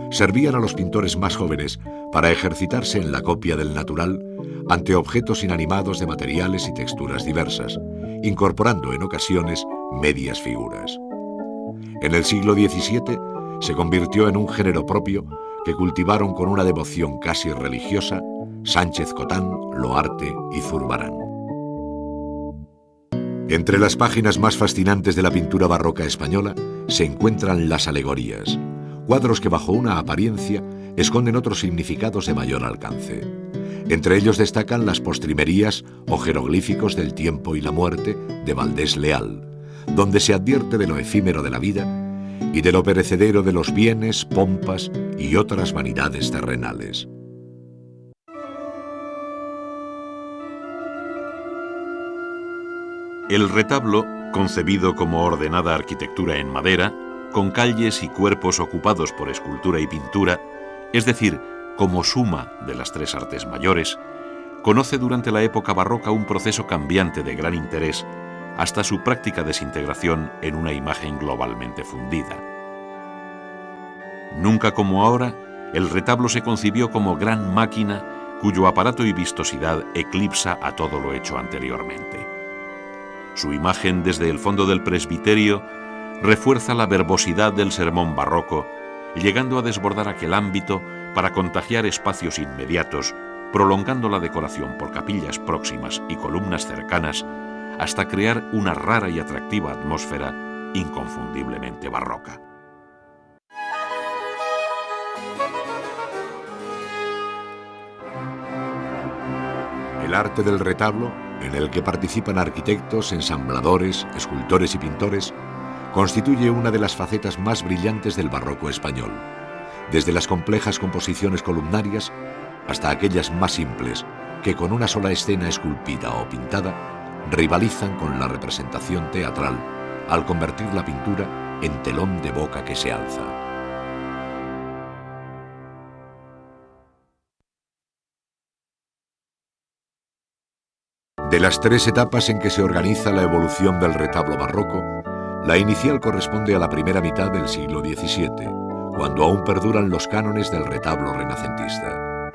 servían a los pintores más jóvenes para ejercitarse en la copia del natural ante objetos inanimados de materiales y texturas diversas, incorporando en ocasiones medias figuras. En el siglo XVII se convirtió en un género propio que cultivaron con una devoción casi religiosa Sánchez Cotán, Loarte y Zurbarán. Entre las páginas más fascinantes de la pintura barroca española se encuentran las alegorías, cuadros que bajo una apariencia esconden otros significados de mayor alcance. Entre ellos destacan las postrimerías o jeroglíficos del tiempo y la muerte de Valdés Leal, donde se advierte de lo efímero de la vida y de lo perecedero de los bienes, pompas y otras vanidades terrenales. El retablo, concebido como ordenada arquitectura en madera, con calles y cuerpos ocupados por escultura y pintura, es decir, como suma de las tres artes mayores, conoce durante la época barroca un proceso cambiante de gran interés hasta su práctica desintegración en una imagen globalmente fundida. Nunca como ahora, el retablo se concibió como gran máquina cuyo aparato y vistosidad eclipsa a todo lo hecho anteriormente. Su imagen desde el fondo del presbiterio refuerza la verbosidad del sermón barroco, llegando a desbordar aquel ámbito para contagiar espacios inmediatos, prolongando la decoración por capillas próximas y columnas cercanas, hasta crear una rara y atractiva atmósfera inconfundiblemente barroca. El arte del retablo, en el que participan arquitectos, ensambladores, escultores y pintores, constituye una de las facetas más brillantes del barroco español, desde las complejas composiciones columnarias hasta aquellas más simples que con una sola escena esculpida o pintada rivalizan con la representación teatral al convertir la pintura en telón de boca que se alza. De las tres etapas en que se organiza la evolución del retablo barroco, la inicial corresponde a la primera mitad del siglo XVII, cuando aún perduran los cánones del retablo renacentista.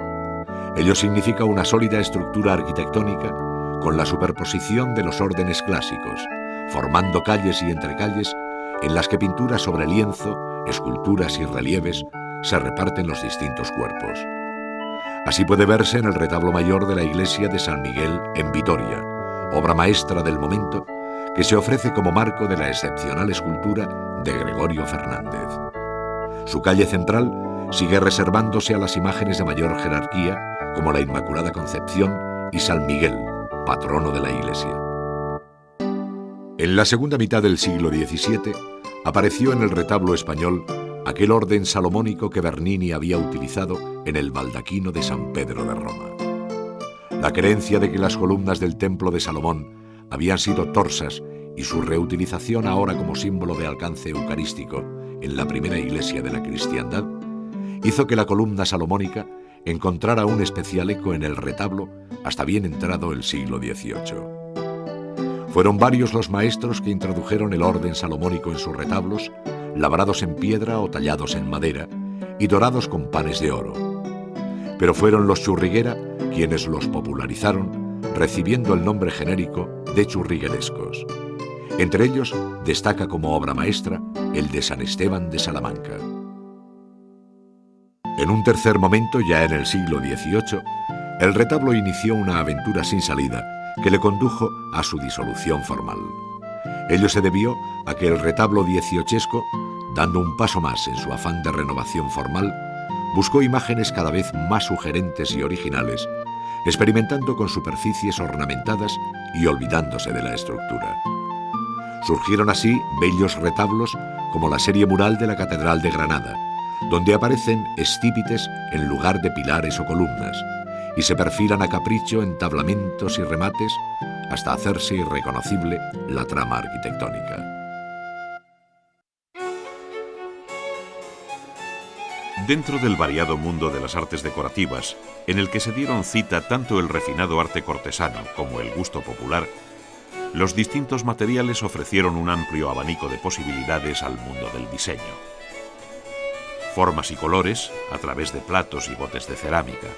Ello significa una sólida estructura arquitectónica con la superposición de los órdenes clásicos, formando calles y entrecalles en las que pinturas sobre lienzo, esculturas y relieves se reparten los distintos cuerpos. Así puede verse en el retablo mayor de la iglesia de San Miguel en Vitoria, obra maestra del momento, que se ofrece como marco de la excepcional escultura de Gregorio Fernández. Su calle central sigue reservándose a las imágenes de mayor jerarquía, como la Inmaculada Concepción y San Miguel, patrono de la iglesia. En la segunda mitad del siglo XVII apareció en el retablo español aquel orden salomónico que Bernini había utilizado en el baldaquino de San Pedro de Roma. La creencia de que las columnas del templo de Salomón habían sido torsas y su reutilización ahora como símbolo de alcance eucarístico en la primera iglesia de la cristiandad hizo que la columna salomónica encontrara un especial eco en el retablo hasta bien entrado el siglo XVIII. Fueron varios los maestros que introdujeron el orden salomónico en sus retablos, labrados en piedra o tallados en madera y dorados con panes de oro. Pero fueron los Churriguera quienes los popularizaron, recibiendo el nombre genérico de churriguerescos. Entre ellos destaca como obra maestra el de San Esteban de Salamanca. En un tercer momento, ya en el siglo XVIII, el retablo inició una aventura sin salida que le condujo a su disolución formal. Ello se debió a que el retablo dieciochesco, dando un paso más en su afán de renovación formal, buscó imágenes cada vez más sugerentes y originales, experimentando con superficies ornamentadas y olvidándose de la estructura. Surgieron así bellos retablos como la serie mural de la Catedral de Granada, donde aparecen estípites en lugar de pilares o columnas, y se perfilan a capricho entablamentos y remates hasta hacerse irreconocible la trama arquitectónica. Dentro del variado mundo de las artes decorativas, en el que se dieron cita tanto el refinado arte cortesano como el gusto popular, los distintos materiales ofrecieron un amplio abanico de posibilidades al mundo del diseño. Formas y colores a través de platos y botes de cerámica.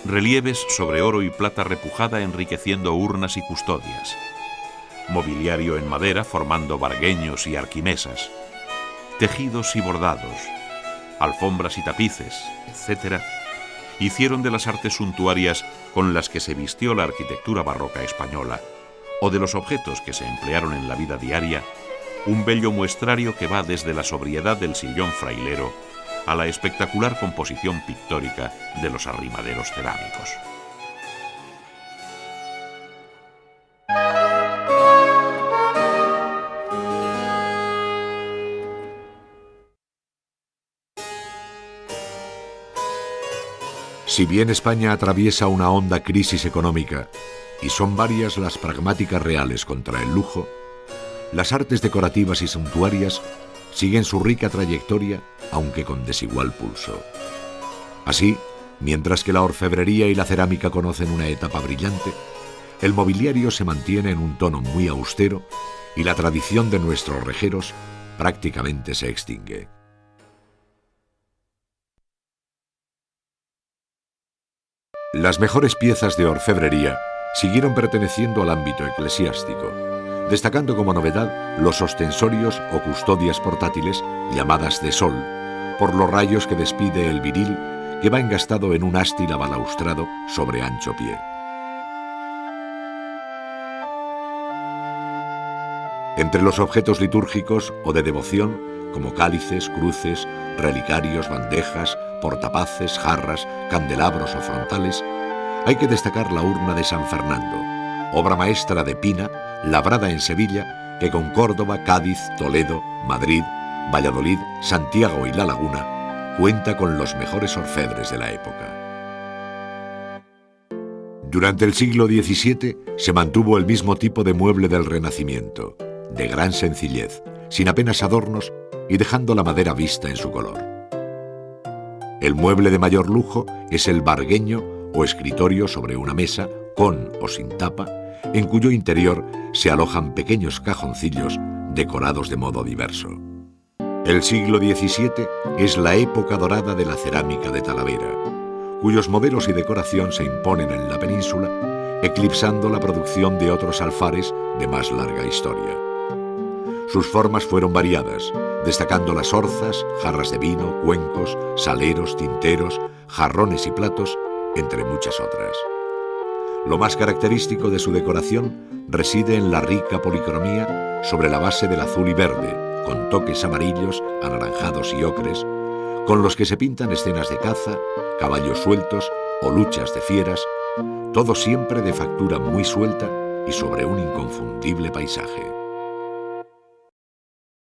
Relieves sobre oro y plata repujada enriqueciendo urnas y custodias. mobiliario en madera formando vargueños y arquimesas, tejidos y bordados, alfombras y tapices, etc., hicieron de las artes suntuarias con las que se vistió la arquitectura barroca española, o de los objetos que se emplearon en la vida diaria, un bello muestrario que va desde la sobriedad del sillón frailero a la espectacular composición pictórica de los arrimaderos cerámicos. Si bien España atraviesa una honda crisis económica y son varias las pragmáticas reales contra el lujo, las artes decorativas y suntuarias siguen su rica trayectoria, aunque con desigual pulso. Así, mientras que la orfebrería y la cerámica conocen una etapa brillante, el mobiliario se mantiene en un tono muy austero y la tradición de nuestros rejeros prácticamente se extingue. Las mejores piezas de orfebrería siguieron perteneciendo al ámbito eclesiástico, destacando como novedad los ostensorios o custodias portátiles llamadas de sol, por los rayos que despide el viril que va engastado en un ástil abalaustrado sobre ancho pie. Entre los objetos litúrgicos o de devoción, como cálices, cruces, relicarios, bandejas, portapaces, jarras, candelabros o frontales, hay que destacar la urna de San Fernando, obra maestra de Pina, labrada en Sevilla, que con Córdoba, Cádiz, Toledo, Madrid, Valladolid, Santiago y La Laguna cuenta con los mejores orfebres de la época. Durante el siglo XVII se mantuvo el mismo tipo de mueble del Renacimiento, de gran sencillez, sin apenas adornos y dejando la madera vista en su color. El mueble de mayor lujo es el vargueño o escritorio sobre una mesa, con o sin tapa, en cuyo interior se alojan pequeños cajoncillos decorados de modo diverso. El siglo XVII es la época dorada de la cerámica de Talavera, cuyos modelos y decoración se imponen en la península, eclipsando la producción de otros alfares de más larga historia. Sus formas fueron variadas, destacando las orzas, jarras de vino, cuencos, saleros, tinteros, jarrones y platos, entre muchas otras. Lo más característico de su decoración reside en la rica policromía sobre la base del azul y verde, con toques amarillos, anaranjados y ocres, con los que se pintan escenas de caza, caballos sueltos o luchas de fieras, todo siempre de factura muy suelta y sobre un inconfundible paisaje.